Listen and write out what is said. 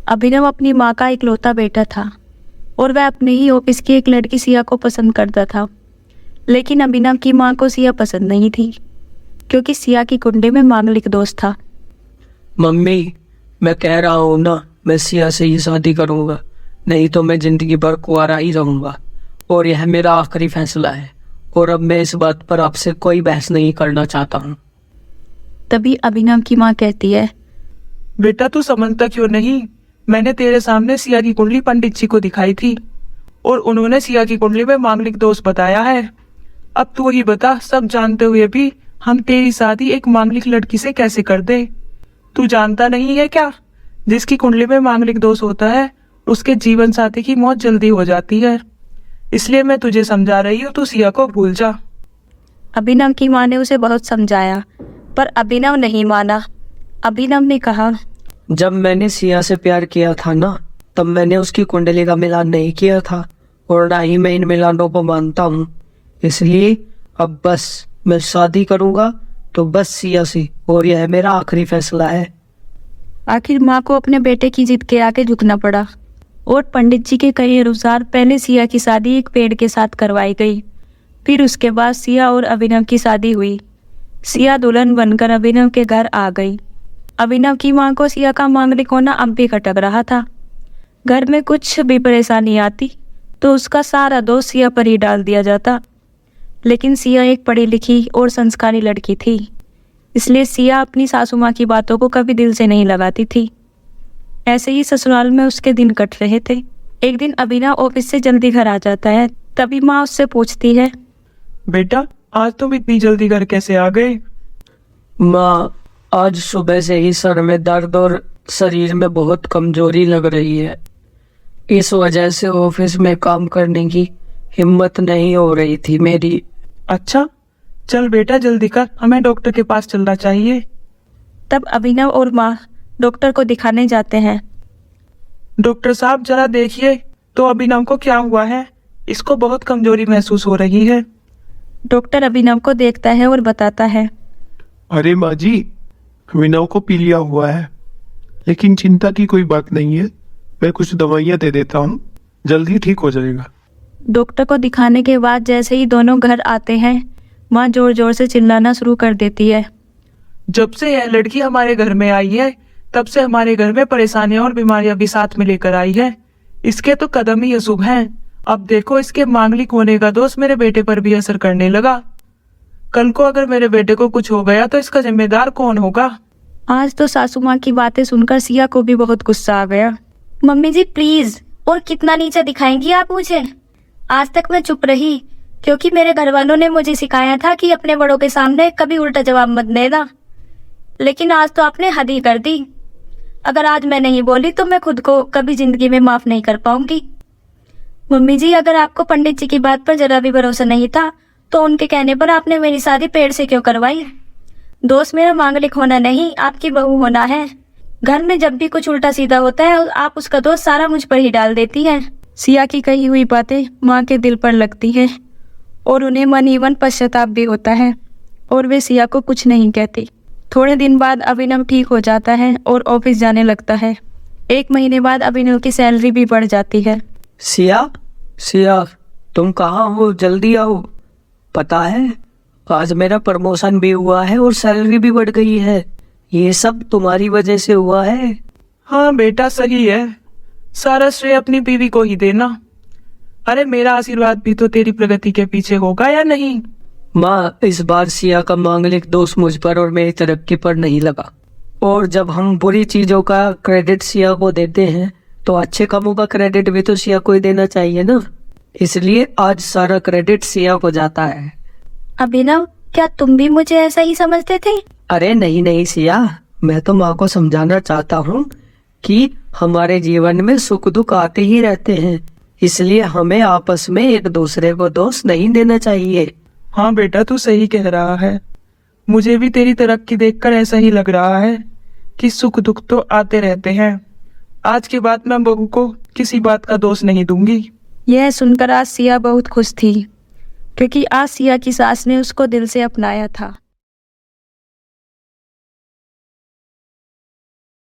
अभिनव अपनी माँ का इकलौता बेटा था और वह अपने ही ऑफिस की एक लड़की सिया को पसंद करता था। लेकिन अभिनव की माँ को सिया पसंद नहीं थी क्योंकि सिया की कुंडली में मांगलिक दोष था। मम्मी, मैं कह रहा हूँ ना, मैं सिया से ही शादी करूँगा, नहीं तो मैं जिंदगी भर कुंवारा ही रहूँगा और यह मेरा आखिरी फैसला है और अब मैं इस बात पर आपसे कोई बहस नहीं करना चाहता हूँ। तभी अभिनव की माँ कहती है, बेटा तू समझता क्यों नहीं? मैंने तेरे सामने सिया की कुंडली पंडित जी को दिखाई थी और उन्होंने सिया की कुंडली में मांगलिक दोष बताया है। अब तू ही बता, सब जानते हुए भी हम तेरी शादी एक मांगलिक लड़की से कैसे कर दे? तू जानता नहीं है क्या? जिसकी कुंडली में मांगलिक दोष होता है उसके जीवन साथी की मौत जल्दी हो जाती है। इसलिए मैं तुझे समझा रही हूँ, तू सिया को भूल जा। अभिनव की माँ ने उसे बहुत समझाया पर अभिनव नहीं माना। अभिनव ने कहा, जब मैंने सिया से प्यार किया था ना, तब मैंने उसकी कुंडली का मिलान नहीं किया था और ना ही मैं इन मिलानों को मानता हूँ। इसलिए अब बस मैं शादी करूँगा तो बस सिया से, और यह मेरा आखिरी फैसला है। आखिर माँ को अपने बेटे की जिद के आगे झुकना पड़ा और पंडित जी के कहे अनुसार पहले सिया की शादी एक पेड़ के साथ करवाई गई। फिर उसके बाद सिया और अभिनव की शादी हुई। सिया दुल्हन बनकर अभिनव के घर आ गई। अभिनव की माँ को सिया का मांगलिक होना अब भी खटक रहा था। घर में कुछ भी परेशानी आती तो उसका सारा दोष सिया पर ही डाल दिया जाता। लेकिन सिया एक पढ़ी लिखी और संस्कारी लड़की थी, इसलिए सिया अपनी सासू माँ की बातों को कभी दिल से नहीं लगाती थी। ऐसे ही ससुराल में उसके दिन कट रहे थे। एक दिन अभिनव ऑफिस से जल्दी घर आ जाता है। तभी माँ उससे पूछती है, बेटा आज तुम इतनी जल्दी घर कैसे आ गए? माँ, आज सुबह से ही सर में दर्द और शरीर में बहुत कमजोरी लग रही है। इस वजह से ऑफिस में काम करने की हिम्मत नहीं हो रही थी मेरी। अच्छा, चल बेटा जल्दी कर, हमें डॉक्टर के पास चलना चाहिए। तब अभिनव और माँ डॉक्टर को दिखाने जाते हैं। डॉक्टर साहब जरा देखिए तो अभिनव को क्या हुआ है? इसको बहुत कमजोरी महसूस हो रही है। डॉक्टर अभिनव को देखता है और बताता है, अरे माँ जी, अभिनव को पीलिया हुआ है, लेकिन चिंता की कोई बात नहीं है। मैं कुछ दवाइयाँ दे देता हूँ, जल्दी ठीक हो जाएगा। डॉक्टर को दिखाने के बाद जैसे ही दोनों घर आते हैं, माँ जोर जोर से चिल्लाना शुरू कर देती है। जब से यह लड़की हमारे घर में आई है तब से हमारे घर में परेशानियां और बीमारियां भी साथ में लेकर आई है। इसके तो कदम ही अशुभ हैं। अब देखो, इसके मांगलिक होने का दोष मेरे बेटे पर भी असर करने लगा। कल को अगर मेरे बेटे को कुछ हो गया तो इसका जिम्मेदार कौन होगा? आज तो सासू माँ की बातें सुनकर सिया को भी बहुत गुस्सा आ गया। मम्मी जी प्लीज, और कितना नीचा दिखाएंगी आप मुझे? आज तक मैं चुप रही क्योंकि मेरे घर वालों ने मुझे सिखाया था कि अपने बड़ों के सामने कभी उल्टा जवाब मत देना। लेकिन आज तो आपने हद ही कर दी। अगर आज मैं नहीं बोली तो मैं खुद को कभी जिंदगी में माफ नहीं कर पाऊंगी। मम्मी जी, अगर आपको पंडित जी की बात पर जरा भी भरोसा नहीं था तो उनके कहने पर आपने मेरी शादी पेड़ से क्यों करवाई? दोस्त मेरा मांगलिक होना नहीं, आपकी बहू होना है। घर में जब भी कुछ उल्टा सीधा होता है आप उसका दोस्त सारा मुझ पर ही डाल देती है। सिया की कही हुई बातें माँ के दिल पर लगती हैं और उन्हें मन ही मन पश्चाताप भी होता है और वे सिया को कुछ नहीं कहती। थोड़े दिन बाद अभिनव ठीक हो जाता है और ऑफिस जाने लगता है। 1 महीने बाद अभिनव की सैलरी भी बढ़ जाती है। सिया, सिया, तुम कहाँ हो? जल्दी आओ। पता है, आज मेरा प्रमोशन भी हुआ है और सैलरी भी बढ़ गई है। ये सब तुम्हारी वजह से हुआ है। हाँ बेटा, सही है। सारा श्रेय अपनी बीवी को ही देना। अरे मेरा आशीर्वाद भी तो तेरी प्रगति के पीछे होगा या नहीं? माँ, इस बार सिया का मांगलिक दोष मुझ पर और मेरी तरक्की पर नहीं लगा। और जब हम बुरी चीजों का क्रेडिट सिया को देते हैं तो अच्छे कामों का क्रेडिट भी तो सिया को ही देना चाहिए ना। इसलिए आज सारा क्रेडिट सिया को जाता है। अभिनव, क्या तुम भी मुझे ऐसा ही समझते थे? अरे नहीं नहीं सिया, मैं तो माँ को समझाना चाहता हूँ कि हमारे जीवन में सुख दुख आते ही रहते हैं, इसलिए हमें आपस में एक दूसरे को दोष नहीं देना चाहिए। हाँ बेटा, तू सही कह रहा है। मुझे भी तेरी तरक्की देखकर ऐसा ही लग रहा है कि सुख दुख तो आते रहते हैं। आज के बाद मैं बहू को किसी बात का दोष नहीं दूंगी। यह सुनकर आज सिया बहुत खुश थी क्योंकि आज सिया की सास ने उसको दिल से अपनाया था।